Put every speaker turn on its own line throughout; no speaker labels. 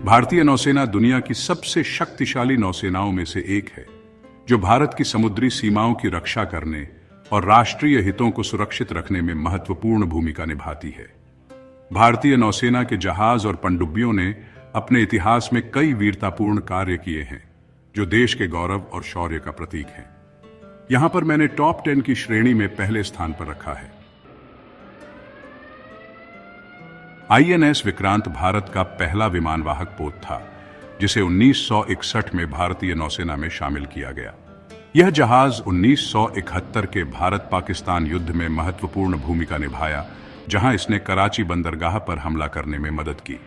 भारतीय नौसेना दुनिया की सबसे शक्तिशाली नौसेनाओं में से एक है, जो भारत की समुद्री सीमाओं की रक्षा करने और राष्ट्रीय हितों को सुरक्षित रखने में महत्वपूर्ण भूमिका निभाती है। भारतीय नौसेना के जहाज और पनडुब्बियों ने अपने इतिहास में कई वीरतापूर्ण कार्य किए हैं, जो देश के गौरव और शौर्य का प्रतीक है। यहां पर मैंने टॉप 10 की श्रेणी में पहले स्थान पर रखा है। आईएनएस विक्रांत भारत का पहला विमानवाहक पोत था, जिसे 1961 में भारतीय नौसेना में शामिल किया गया। यह जहाज 1971 के भारत पाकिस्तान युद्ध में महत्वपूर्ण भूमिका निभाया, जहां इसने कराची बंदरगाह पर हमला करने में मदद की।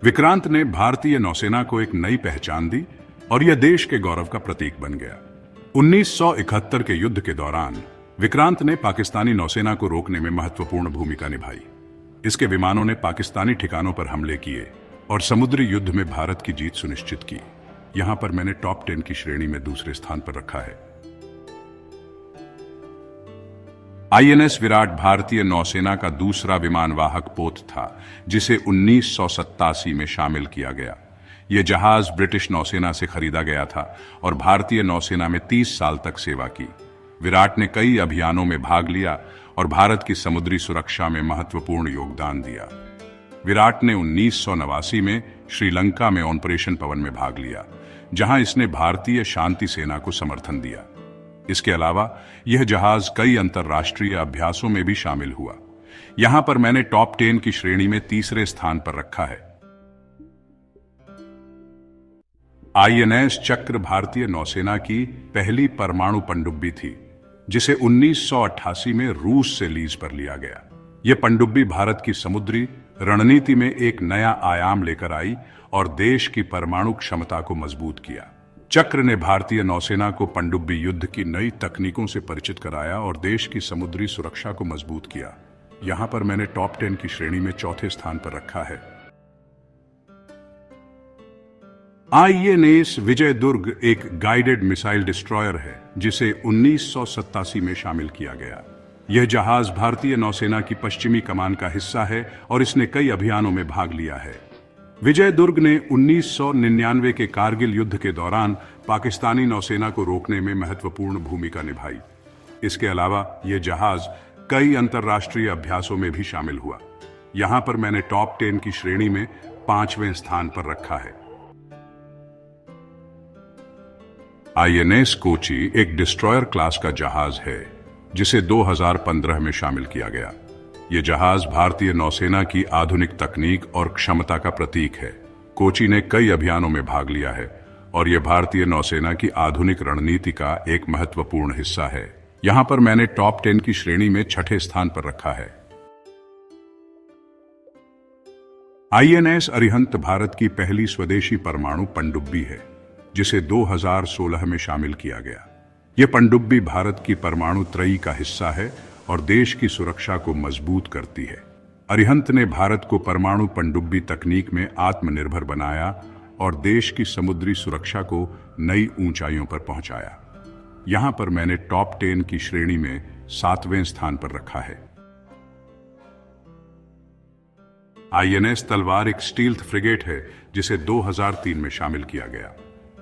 विक्रांत ने भारतीय नौसेना को एक नई पहचान दी और यह देश के गौरव का प्रतीक बन गया। 1971 के युद्ध के दौरान विक्रांत ने पाकिस्तानी नौसेना को रोकने में महत्वपूर्ण भूमिका निभाई। इसके विमानों ने पाकिस्तानी ठिकानों पर हमले किए और समुद्री युद्ध में भारत की जीत सुनिश्चित की। यहां पर मैंने टॉप 10 की श्रेणी में दूसरे स्थान पर रखा है। आईएनएस विराट भारतीय नौसेना का दूसरा विमानवाहक पोत था, जिसे 1987 में शामिल किया गया। यह जहाज ब्रिटिश नौसेना से खरीदा गया था और भारतीय नौसेना में 30 साल तक सेवा की। विराट ने कई अभियानों में भाग लिया और भारत की समुद्री सुरक्षा में महत्वपूर्ण योगदान दिया। विराट ने 1989 में श्रीलंका में ऑपरेशन पवन में भाग लिया, जहां इसने भारतीय शांति सेना को समर्थन दिया। इसके अलावा यह जहाज कई अंतर्राष्ट्रीय अभ्यासों में भी शामिल हुआ। यहां पर मैंने टॉप 10 की श्रेणी में तीसरे स्थान पर रखा है। आईएनएस चक्र भारतीय नौसेना की पहली परमाणु पनडुब्बी थी, जिसे 1988 में रूस से लीज पर लिया गया। यह पनडुब्बी भारत की समुद्री रणनीति में एक नया आयाम लेकर आई और देश की परमाणु क्षमता को मजबूत किया। चक्र ने भारतीय नौसेना को पनडुब्बी युद्ध की नई तकनीकों से परिचित कराया और देश की समुद्री सुरक्षा को मजबूत किया। यहां पर मैंने टॉप 10 की श्रेणी में चौथे स्थान पर रखा है। आईएनएस विजयदुर्ग एक गाइडेड मिसाइल डिस्ट्रॉयर है, जिसे 1987 में शामिल किया गया। यह जहाज भारतीय नौसेना की पश्चिमी कमान का हिस्सा है और इसने कई अभियानों में भाग लिया है। विजयदुर्ग ने 1999 के कारगिल युद्ध के दौरान पाकिस्तानी नौसेना को रोकने में महत्वपूर्ण भूमिका निभाई। इसके अलावा यह जहाज कई अंतर्राष्ट्रीय अभ्यासों में भी शामिल हुआ। यहां पर मैंने टॉप 10 की श्रेणी में 5वें स्थान पर रखा है। आईएनएस कोची एक डिस्ट्रॉयर क्लास का जहाज है, जिसे 2015 में शामिल किया गया। यह जहाज भारतीय नौसेना की आधुनिक तकनीक और क्षमता का प्रतीक है। कोची ने कई अभियानों में भाग लिया है और यह भारतीय नौसेना की आधुनिक रणनीति का एक महत्वपूर्ण हिस्सा है। यहां पर मैंने टॉप 10 की श्रेणी में 6ठे स्थान पर रखा है। आईएनएस अरिहंत भारत की पहली स्वदेशी परमाणु पनडुब्बी है, जिसे 2016 में शामिल किया गया। यह पनडुब्बी भारत की परमाणु त्रयी का हिस्सा है और देश की सुरक्षा को मजबूत करती है। अरिहंत ने भारत को परमाणु पनडुब्बी तकनीक में आत्मनिर्भर बनाया और देश की समुद्री सुरक्षा को नई ऊंचाइयों पर पहुंचाया। यहां पर मैंने टॉप 10 की श्रेणी में 7वें स्थान पर रखा है। आईएनएस तलवार एक स्टील्थ फ्रिगेट है, जिसे 2003 में शामिल किया गया।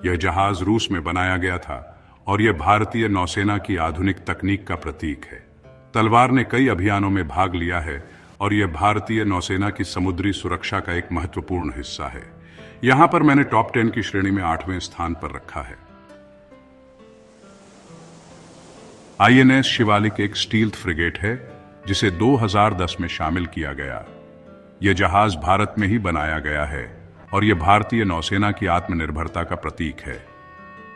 यह जहाज रूस में बनाया गया था और यह भारतीय नौसेना की आधुनिक तकनीक का प्रतीक है। तलवार ने कई अभियानों में भाग लिया है और यह भारतीय नौसेना की समुद्री सुरक्षा का एक महत्वपूर्ण हिस्सा है। यहां पर मैंने टॉप 10 की श्रेणी में 8वें स्थान पर रखा है। आईएनएस शिवालिक एक स्टील्थ फ्रिगेट है, जिसे 2010 में शामिल किया गया। यह जहाज भारत में ही बनाया गया है और यह भारतीय नौसेना की आत्मनिर्भरता का प्रतीक है।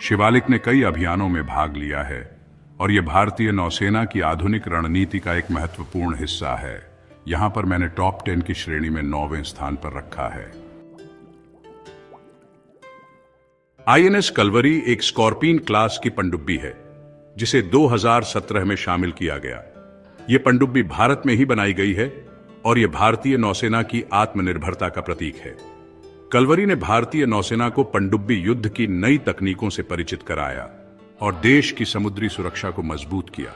शिवालिक ने कई अभियानों में भाग लिया है और यह भारतीय नौसेना की आधुनिक रणनीति का एक महत्वपूर्ण हिस्सा है। यहां पर मैंने टॉप 10 की श्रेणी में 9वें स्थान पर रखा है। आईएनएस कलवरी एक स्कॉर्पियन क्लास की पनडुब्बी है, जिसे 2017 में शामिल किया गया। यह पनडुब्बी भारत में ही बनाई गई है और यह भारतीय नौसेना की आत्मनिर्भरता का प्रतीक है। कलवरी ने भारतीय नौसेना को पनडुब्बी युद्ध की नई तकनीकों से परिचित कराया और देश की समुद्री सुरक्षा को मजबूत किया।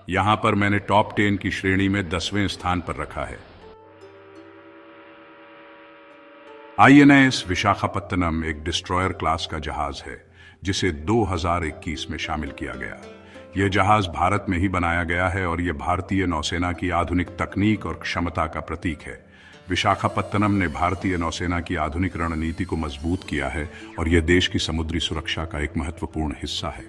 यहां पर मैंने टॉप 10 की श्रेणी में 10वें स्थान पर रखा है। आईएनएस विशाखापत्तनम एक डिस्ट्रॉयर क्लास का जहाज है जिसे 2021 में शामिल किया गया। यह जहाज भारत में ही बनाया गया है और यह भारतीय नौसेना की आधुनिक तकनीक और क्षमता का प्रतीक है। विशाखापत्तनम ने भारतीय नौसेना की आधुनिक रणनीति को मजबूत किया है और यह देश की समुद्री सुरक्षा का एक महत्वपूर्ण हिस्सा है।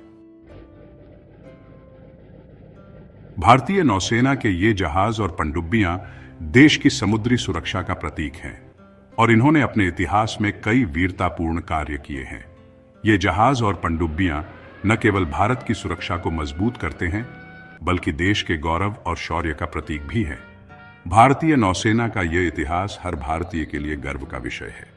भारतीय नौसेना के ये जहाज और पनडुब्बियां देश की समुद्री सुरक्षा का प्रतीक हैं और इन्होंने अपने इतिहास में कई वीरतापूर्ण कार्य किए हैं। ये जहाज और पनडुब्बियां न केवल भारत की सुरक्षा को मजबूत करते हैं बल्कि देश के गौरव और शौर्य का प्रतीक भी है। भारतीय नौसेना का यह इतिहास हर भारतीय के लिए गर्व का विषय है।